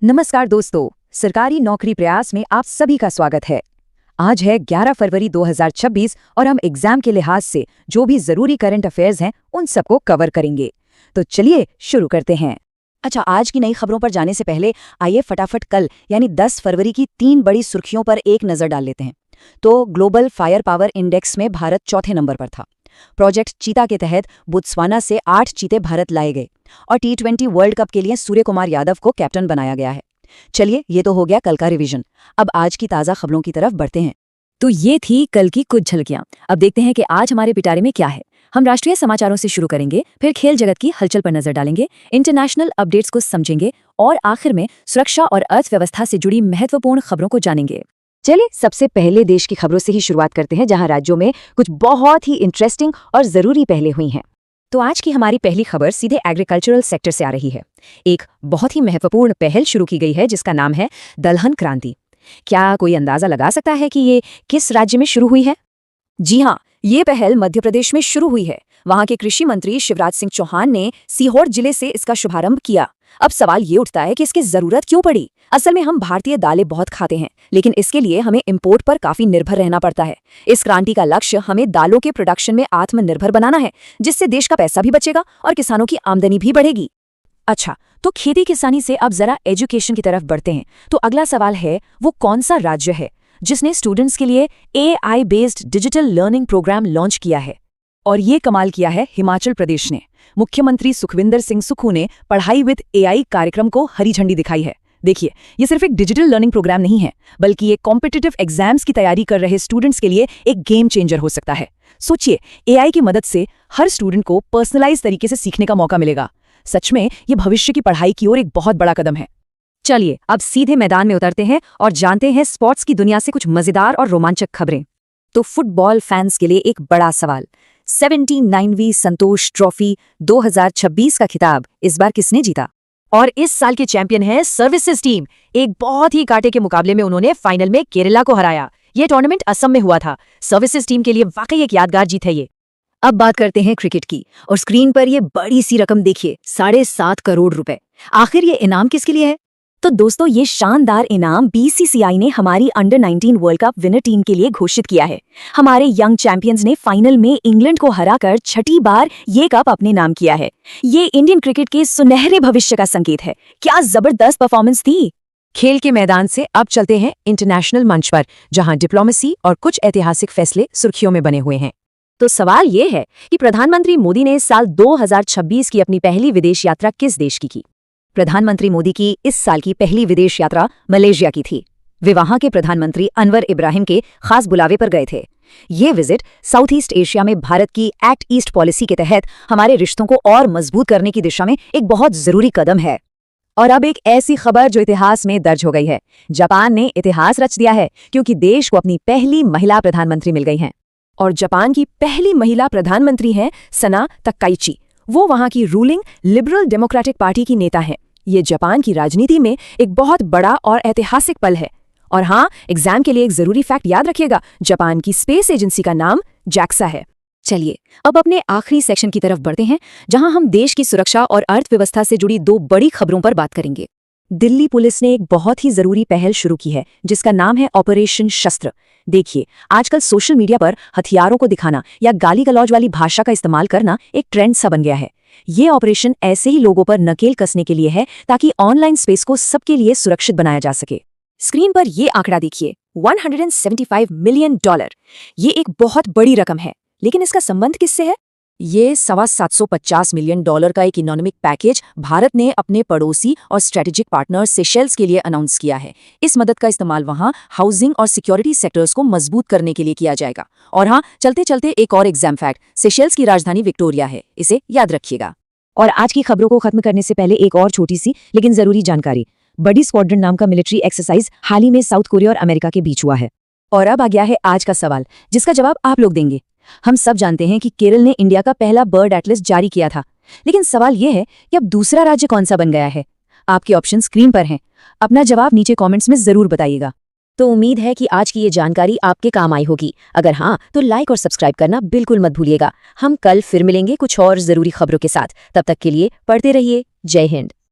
नमस्कार दोस्तों, सरकारी नौकरी प्रयास में आप सभी का स्वागत है। आज है 11 फरवरी 2026 और हम एग्जाम के लिहाज से जो भी जरूरी करंट अफेयर्स हैं उन सबको कवर करेंगे। तो चलिए शुरू करते हैं। अच्छा, आज की नई खबरों पर जाने से पहले आइए फटाफट कल यानी 10 फरवरी की 3 बड़ी सुर्खियों पर एक नजर डाल लेते हैं। तो ग्लोबल फायर पावर इंडेक्स में भारत चौथे नंबर पर था। प्रोजेक्ट चीता के तहत बोत्सवाना से 8 चीते भारत लाए गए और T20 वर्ल्ड कप के लिए सूर्य कुमार यादव को कैप्टन बनाया गया है। चलिए, ये तो हो गया कल का रिवीजन। अब आज की ताज़ा खबरों की तरफ बढ़ते हैं। तो ये थी कल की कुछ झलकियां। अब देखते हैं कि आज हमारे पिटारे में क्या है। हम राष्ट्रीय समाचारों से शुरू करेंगे, फिर खेल जगत की हलचल पर नजर डालेंगे, इंटरनेशनल अपडेट्स को समझेंगे और आखिर में सुरक्षा और अर्थव्यवस्था से जुड़ी महत्वपूर्ण खबरों को जानेंगे। चलिए, सबसे पहले देश की खबरों से ही शुरुआत करते हैं, जहां राज्यों में कुछ बहुत ही इंटरेस्टिंग और जरूरी पहलें हुई हैं। तो आज की हमारी पहली खबर सीधे एग्रीकल्चरल सेक्टर से आ रही है। एक बहुत ही महत्वपूर्ण पहल शुरू की गई है जिसका नाम है दलहन क्रांति। क्या कोई अंदाजा लगा सकता है कि ये किस राज्य में शुरू हुई है? जी हाँ, ये पहल मध्य प्रदेश में शुरू हुई है। वहां के कृषि मंत्री शिवराज सिंह चौहान ने सीहोर जिले से इसका शुभारंभ किया। अब सवाल ये उठता है कि इसकी जरूरत क्यों पड़ी? असल में हम भारतीय दालें बहुत खाते हैं, लेकिन इसके लिए हमें इंपोर्ट पर काफी निर्भर रहना पड़ता है। इस क्रांति का लक्ष्य हमें दालों के प्रोडक्शन में आत्मनिर्भर बनाना है, जिससे देश का पैसा भी बचेगा और किसानों की आमदनी भी बढ़ेगी। अच्छा, तो खेती किसानी से अब जरा एजुकेशन की तरफ बढ़ते हैं। तो अगला सवाल है, वो कौन सा राज्य है जिसने स्टूडेंट्स के लिए AI based digital learning programme launch किया है? और ये कमाल किया है हिमाचल प्रदेश ने। मुख्यमंत्री सुखविंदर सिंह सुक्खू ने पढ़ाई विद AI कार्यक्रम को हरी झंडी दिखाई है। देखिए, ये सिर्फ एक डिजिटल लर्निंग प्रोग्राम नहीं है, बल्कि ये कॉम्पिटिटिव एग्जाम्स की तैयारी कर रहे स्टूडेंट्स के लिए एक गेम चेंजर हो सकता है। सोचिए, AI की मदद से हर स्टूडेंट को पर्सनलाइज तरीके से सीखने का मौका मिलेगा। सच में ये भविष्य की पढ़ाई की ओर एक बहुत बड़ा कदम है। चलिए, अब सीधे मैदान में उतरते हैं और जानते हैं स्पोर्ट्स की दुनिया से कुछ मजेदार और रोमांचक खबरें। तो फुटबॉल फैंस के लिए एक बड़ा सवाल, 79वीं संतोष ट्रॉफी 2026 का खिताब इस बार किसने जीता? और इस साल के चैंपियन है सर्विसेज टीम। एक बहुत ही कांटे के मुकाबले में उन्होंने फाइनल में केरला को हराया। ये टूर्नामेंट असम में हुआ था। सर्विसेज टीम के लिए वाकई एक यादगार जीत है ये। अब बात करते हैं क्रिकेट की, और स्क्रीन पर ये बड़ी सी रकम देखिए, 7.5 करोड़ रुपए। आखिर ये इनाम किसके लिए है? तो दोस्तों, ये शानदार इनाम BCCI ने हमारी under-19 world cup winner team के लिए घोषित किया है। हमारे यंग चैंपियंस ने फाइनल में इंग्लैंड को हराकर छठी बार ये कप अपने नाम किया है। ये इंडियन क्रिकेट के सुनहरे भविष्य का संकेत है। क्या जबरदस्त परफॉर्मेंस थी। खेल के मैदान से अब चलते हैं इंटरनेशनल मंच पर, जहां डिप्लोमेसी और कुछ ऐतिहासिक फैसले सुर्खियों में बने हुए हैं। तो सवाल ये है कि प्रधानमंत्री मोदी ने साल 2026 की अपनी पहली विदेश यात्रा किस देश की? प्रधानमंत्री मोदी की इस साल की पहली विदेश यात्रा मलेशिया की थी। वे वहां के प्रधानमंत्री अनवर इब्राहिम के खास बुलावे पर गए थे। ये विजिट साउथ ईस्ट एशिया में भारत की एक्ट ईस्ट पॉलिसी के तहत हमारे रिश्तों को और मजबूत करने की दिशा में एक बहुत जरूरी कदम है। और अब एक ऐसी खबर जो इतिहास में दर्ज हो गई है। जापान ने इतिहास रच दिया है, क्योंकि देश को अपनी पहली महिला प्रधानमंत्री मिल गई हैं। और जापान की पहली महिला प्रधानमंत्री हैं सना तकाइची। वो वहां की रूलिंग लिबरल डेमोक्रेटिक पार्टी की नेता हैं। ये जापान की राजनीति में एक बहुत बड़ा और ऐतिहासिक पल है। और हाँ, एग्जाम के लिए एक जरूरी फैक्ट याद रखिएगा, जापान की स्पेस एजेंसी का नाम JAXA है। चलिए, अब अपने आखिरी सेक्शन की तरफ बढ़ते हैं, जहां हम देश की सुरक्षा और अर्थव्यवस्था से जुड़ी 2 बड़ी खबरों पर बात करेंगे। दिल्ली पुलिस ने एक बहुत ही जरूरी पहल शुरू की है, जिसका नाम है ऑपरेशन शस्त्र। देखिए, आजकल सोशल मीडिया पर हथियारों को दिखाना या गाली गलौज वाली भाषा का इस्तेमाल करना एक ट्रेंड सा बन गया है। ये ऑपरेशन ऐसे ही लोगों पर नकेल कसने के लिए है, ताकि ऑनलाइन स्पेस को सबके लिए सुरक्षित बनाया जा सके। स्क्रीन पर ये आंकड़ा देखिए, $175 मिलियन। ये एक बहुत बड़ी रकम है, लेकिन इसका संबंध किससे है? ये $750 मिलियन का एक इकोनॉमिक पैकेज भारत ने अपने पड़ोसी और स्ट्रेटेजिक पार्टनर सेशेल्स के लिए अनाउंस किया है। इस मदद का इस्तेमाल वहां हाउसिंग और सिक्योरिटी सेक्टर्स को मजबूत करने के लिए किया जाएगा। और हाँ, चलते चलते एक और एग्जाम फैक्ट, सेशेल्स की राजधानी विक्टोरिया है, इसे याद रखिएगा। और आज की खबरों को खत्म करने से पहले एक और छोटी सी लेकिन जरूरी जानकारी। बडी स्क्वाड्रन नाम का मिलिट्री एक्सरसाइज हाल ही में साउथ कोरिया और अमेरिका के बीच हुआ है। और अब आ गया है आज का सवाल, जिसका जवाब आप लोग देंगे। हम सब जानते हैं कि केरल ने इंडिया का पहला बर्ड एटलस जारी किया था, लेकिन सवाल यह है कि अब दूसरा राज्य कौन सा बन गया है? आपके ऑप्शन स्क्रीन पर हैं। अपना जवाब नीचे कमेंट्स में जरूर बताइएगा। तो उम्मीद है कि आज की ये जानकारी आपके काम आई होगी। अगर हाँ, तो लाइक और सब्सक्राइब करना बिल्कुल मत भूलिएगा। हम कल फिर मिलेंगे कुछ और जरूरी खबरों के साथ। तब तक के लिए पढ़ते रहिए। जय हिंद।